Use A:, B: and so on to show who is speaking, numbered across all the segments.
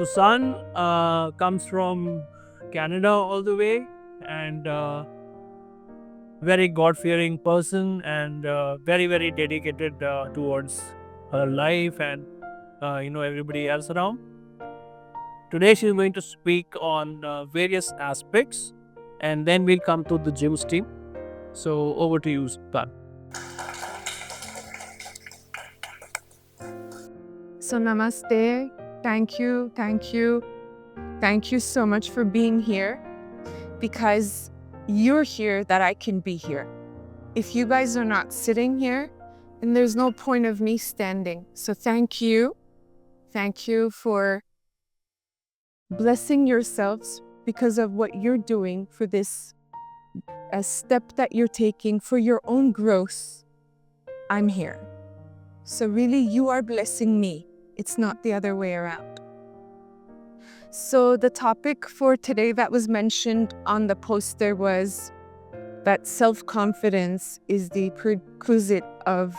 A: So Sun comes from Canada all the way, and very God-fearing person, and very very dedicated towards her life and everybody else around. Today she's going to speak on various aspects, and then we'll come to the gym's team. So over to you, Sun.
B: So namaste. Thank you so much for being here, because you're here that I can be here. If you guys are not sitting here, then there's no point of me standing. So thank you for blessing yourselves because of what you're doing, for this a step that you're taking for your own growth. I'm here. So really, you are blessing me. It's not the other way around. So the topic for today that was mentioned on the poster was that self-confidence is the prerequisite of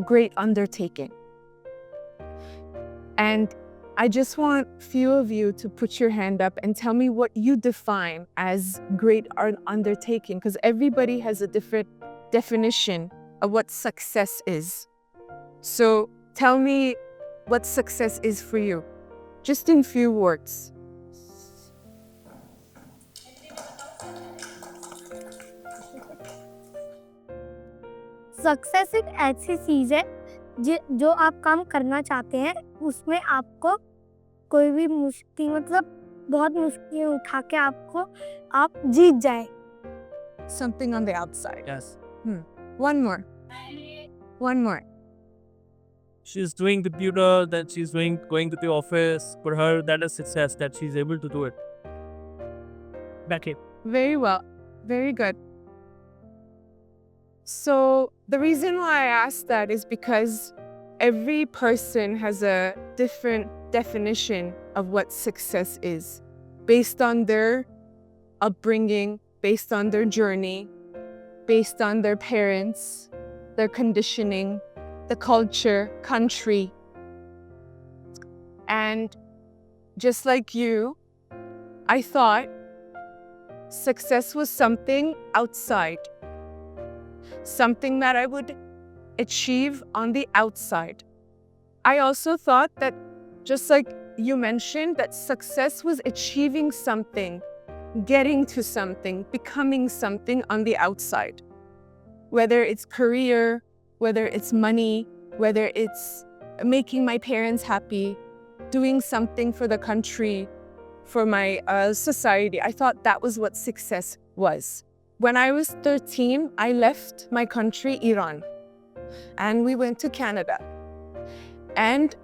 B: great undertaking. And I just want a few of you to put your hand up and tell me what you define as great undertaking, because everybody has a different definition of what success is. So tell me what success is for you, just in few words.
C: Success एक ऐसी चीज है जो आप काम करना चाहते हैं, उसमें आपको कोई भी मुश्किल बहुत मुश्किल उठा के आप जीत जाए.
B: Something on the outside.
A: Yes.
B: One more.
A: She's doing the computer, that she's going to the office. For her, that is success, that she's able to do it. Back here.
B: Very well. Very good. So the reason why I asked that is because every person has a different definition of what success is, based on their upbringing, based on their journey, based on their parents, their conditioning, the culture, country. And just like you, I thought success was something outside, something that I would achieve on the outside. I also thought that, just like you mentioned, that success was achieving something, getting to something, becoming something on the outside. Whether it's career, whether it's money, whether it's making my parents happy, doing something for the country, for my society. I thought that was what success was. When I was 13, I left my country, Iran, and we went to Canada. And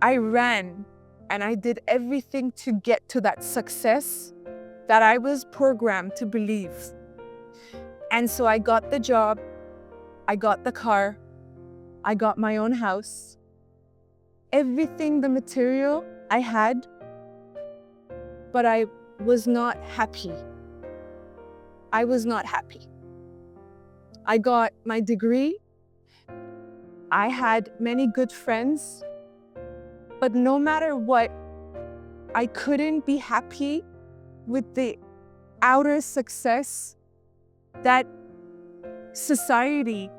B: I ran and I did everything to get to that success that I was programmed to believe. And so I got the job, I got the car, I got my own house. Everything, the material I had, but I was not happy. I was not happy. I got my degree. I had many good friends, but no matter what, I couldn't be happy with the outer success that society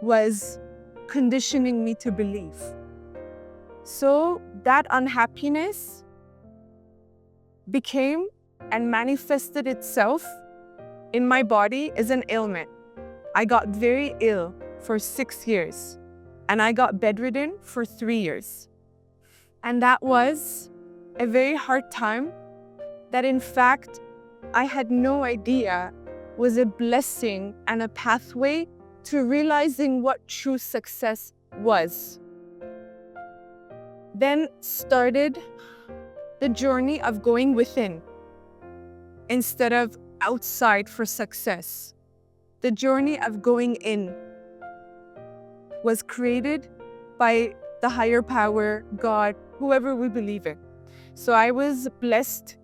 B: was conditioning me to believe. So that unhappiness became and manifested itself in my body as an ailment. I got very ill for 6 years, and I got bedridden for 3 years. And that was a very hard time that, in fact, I had no idea was a blessing and a pathway to realizing what true success was. Then started the journey of going within instead of outside for success. The journey of going in was created by the higher power, God, whoever we believe in. So I was blessed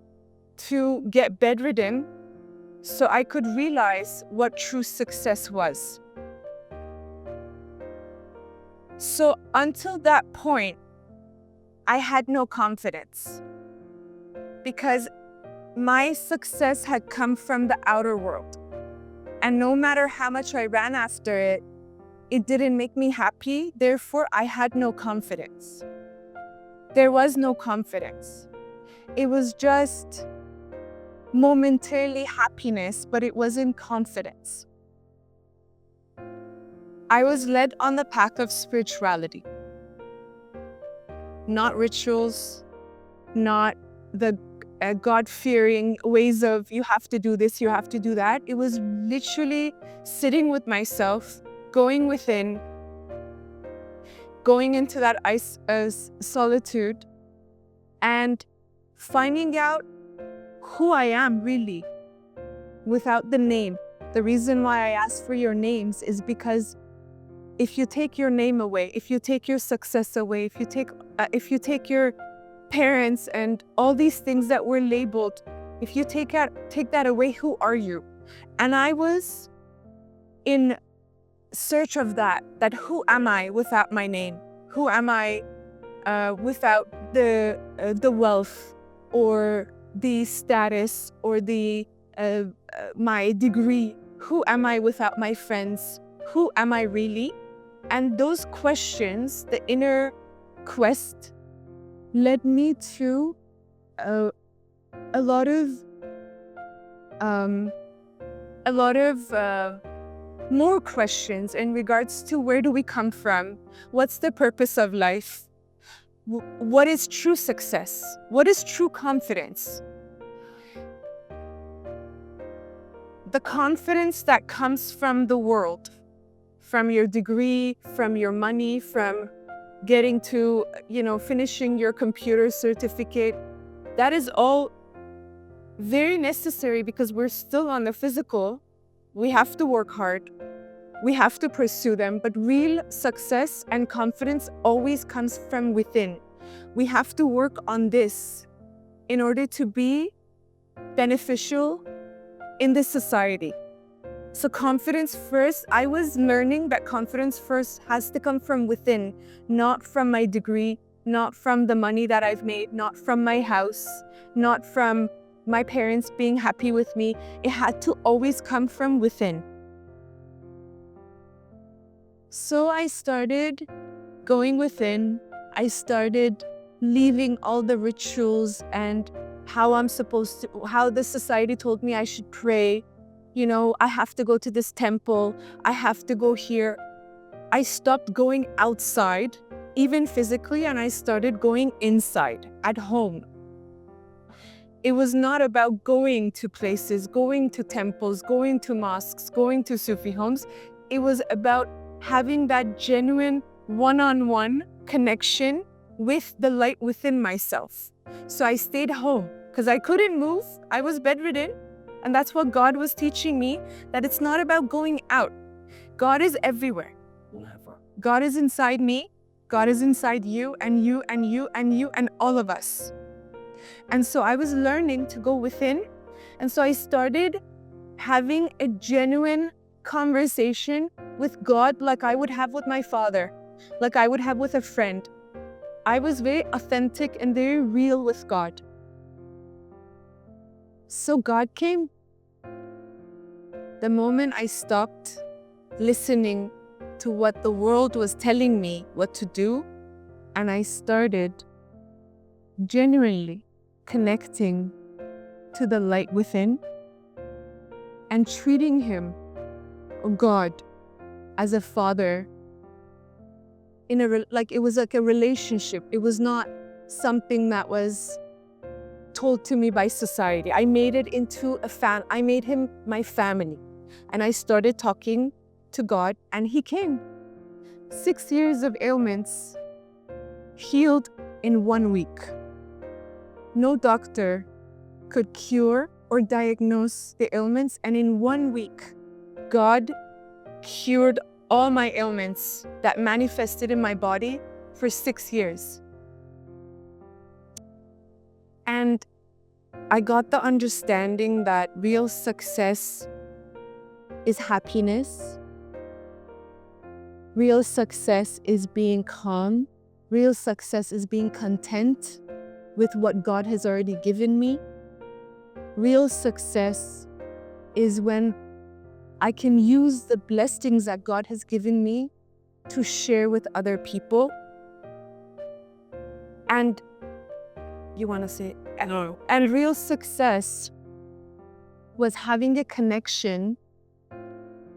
B: to get bedridden so I could realize what true success was. So until that point, I had no confidence because my success had come from the outer world. And no matter how much I ran after it, it didn't make me happy. Therefore, I had no confidence. There was no confidence. It was just momentarily happiness, but it wasn't confidence. I was led on the path of spirituality. Not rituals, not the God-fearing ways of you have to do this, you have to do that. It was literally sitting with myself, going within, going into that solitude, and finding out who I am really without the name. The reason why I ask for your names is because if you take your name away, if you take your success away, if you take your parents and all these things that were labeled, if you take that away, who are you? And I was in search of that who am I without my name? Who am I without the wealth or the status or the my degree? Who am I without my friends? Who am I really? And those questions, the inner quest, led me to a lot of more questions in regards to where do we come from? What's the purpose of life? What is true success? What is true confidence? The confidence that comes from the world, from your degree, from your money, from getting to, finishing your computer certificate, that is all very necessary because we're still on the physical. We have to work hard. We have to pursue them. But real success and confidence always comes from within. We have to work on this in order to be beneficial in this society. So confidence first, I was learning that confidence first has to come from within, not from my degree, not from the money that I've made, not from my house, not from my parents being happy with me. It had to always come from within. So I started going within. I started leaving all the rituals and how the society told me I should pray. I have to go to this temple. I have to go here. I stopped going outside, even physically, and I started going inside, at home. It was not about going to places, going to temples, going to mosques, going to Sufi homes. It was about having that genuine one-on-one connection with the light within myself. So I stayed home because I couldn't move. I was bedridden. And that's what God was teaching me, that it's not about going out. God is everywhere. God is inside me. God is inside you and you and you and you and all of us. And so I was learning to go within. And so I started having a genuine conversation with God like I would have with my father, like I would have with a friend. I was very authentic and very real with God. So God came. The moment I stopped listening to what the world was telling me what to do, and I started genuinely connecting to the light within and treating Him, God, as a father, it was like a relationship. It was not something that was told to me by society. I made it into I made Him my family. And I started talking to God, and He came. 6 years of ailments healed in 1 week. No doctor could cure or diagnose the ailments, and in 1 week, God cured all my ailments that manifested in my body for 6 years. And I got the understanding that real success is happiness. Real success is being calm Real success is being content with what God has already given me. Real success is when I can use the blessings that God has given me to share with other people. And you want to say,
A: No.
B: and real success was having a connection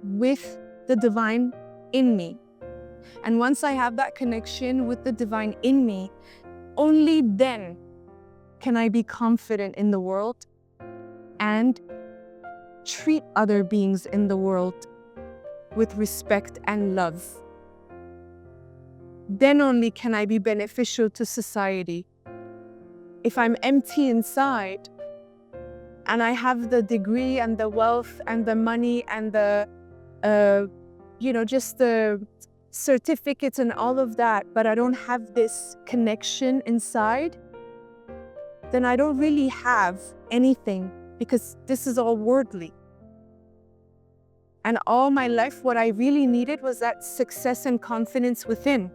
B: with the divine in me. And once I have that connection with the divine in me, only then can I be confident in the world and treat other beings in the world with respect and love. Then only can I be beneficial to society. If I'm empty inside and I have the degree and the wealth and the money and the, just the certificates and all of that, but I don't have this connection inside, then I don't really have anything, because this is all worldly. And all my life, what I really needed was that success and confidence within.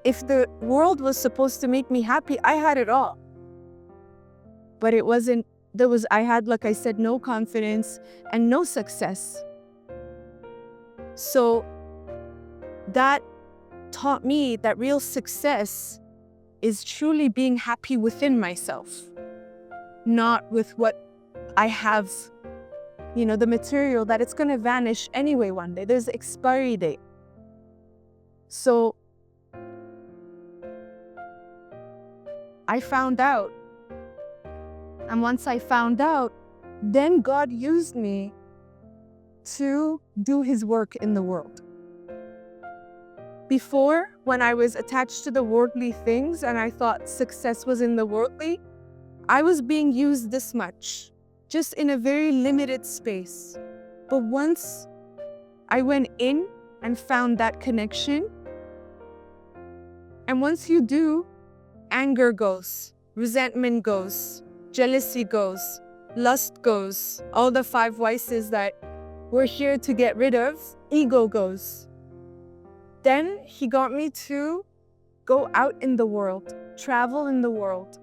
B: If the world was supposed to make me happy, I had it all. But it wasn't, I had, like I said, no confidence and no success. So that taught me that real success is truly being happy within myself, not with what I have, the material, that it's going to vanish anyway one day. There's an expiry date. So I found out. And once I found out, then God used me to do His work in the world. Before, when I was attached to the worldly things and I thought success was in the worldly, I was being used this much, just in a very limited space. But once I went in and found that connection, and once you do, anger goes, resentment goes, jealousy goes, lust goes, all the 5 vices that we're here to get rid of, ego goes. Then He got me to go out in the world, travel in the world,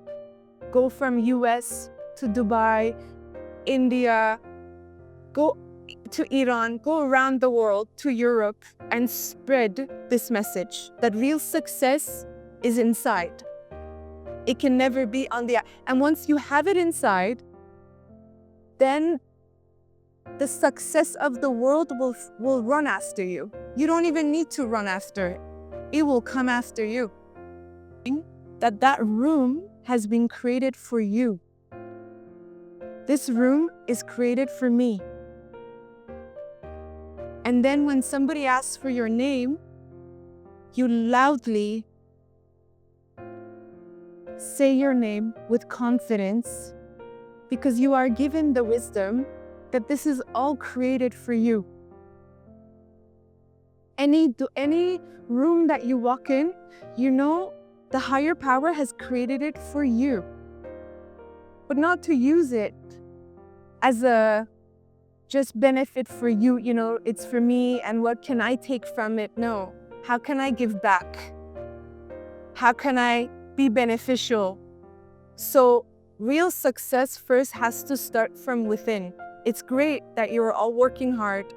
B: go from US to Dubai, India, go to Iran, go around the world to Europe and spread this message that real success is inside. It can never be on the outside. And once you have it inside, then the success of the world will run after you. You don't even need to run after it. It will come after you. That room has been created for you. This room is created for me. And then when somebody asks for your name, you loudly say your name with confidence, because you are given the wisdom that this is all created for you. Any room that you walk in, the higher power has created it for you. But not to use it as a just benefit for you, it's for me and what can I take from it? No. How can I give back? How can I be beneficial? So real success first has to start from within. It's great that you are all working hard.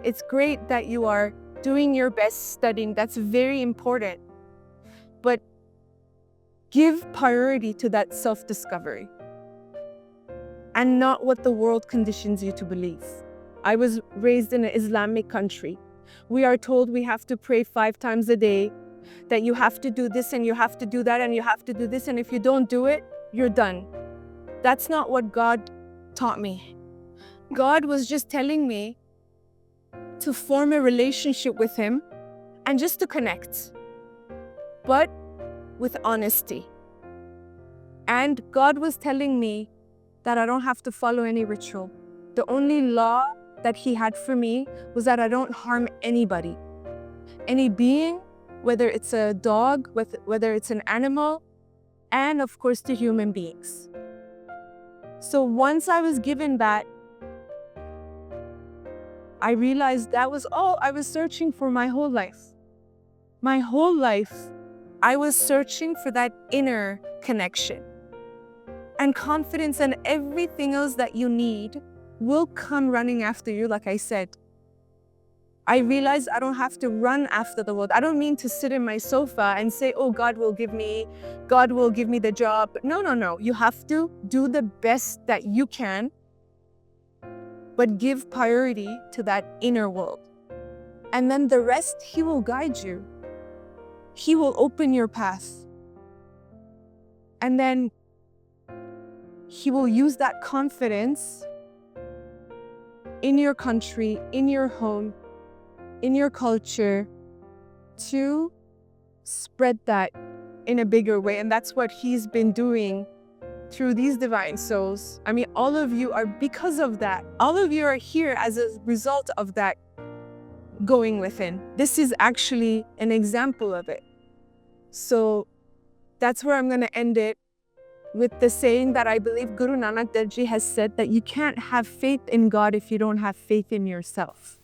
B: It's great that you are doing your best studying. That's very important. But give priority to that self-discovery and not what the world conditions you to believe. I was raised in an Islamic country. We are told we have to pray 5 times a day, that you have to do this and you have to do that and you have to do this, and if you don't do it, you're done. That's not what God taught me. God was just telling me to form a relationship with Him and just to connect, but with honesty. And God was telling me that I don't have to follow any ritual. The only law that He had for me was that I don't harm anybody. Any being, whether it's a dog, whether it's an animal, and of course to human beings. So once I was given that, I realized that was all I was searching for my whole life. My whole life, I was searching for that inner connection. And confidence and everything else that you need will come running after you, like I said. I realized I don't have to run after the world. I don't mean to sit in my sofa and say, oh, God will give me the job. No. You have to do the best that you can, but give priority to that inner world. And then the rest, He will guide you. He will open your path. And then He will use that confidence in your country, in your home, in your culture, to spread that in a bigger way. And that's what He's been doing through these divine souls. I mean, all of you are, because of that, all of you are here as a result of that going within. This is actually an example of it. So that's where I'm going to end it, with the saying that I believe Guru Nanak Dev Ji has said, that you can't have faith in God if you don't have faith in yourself.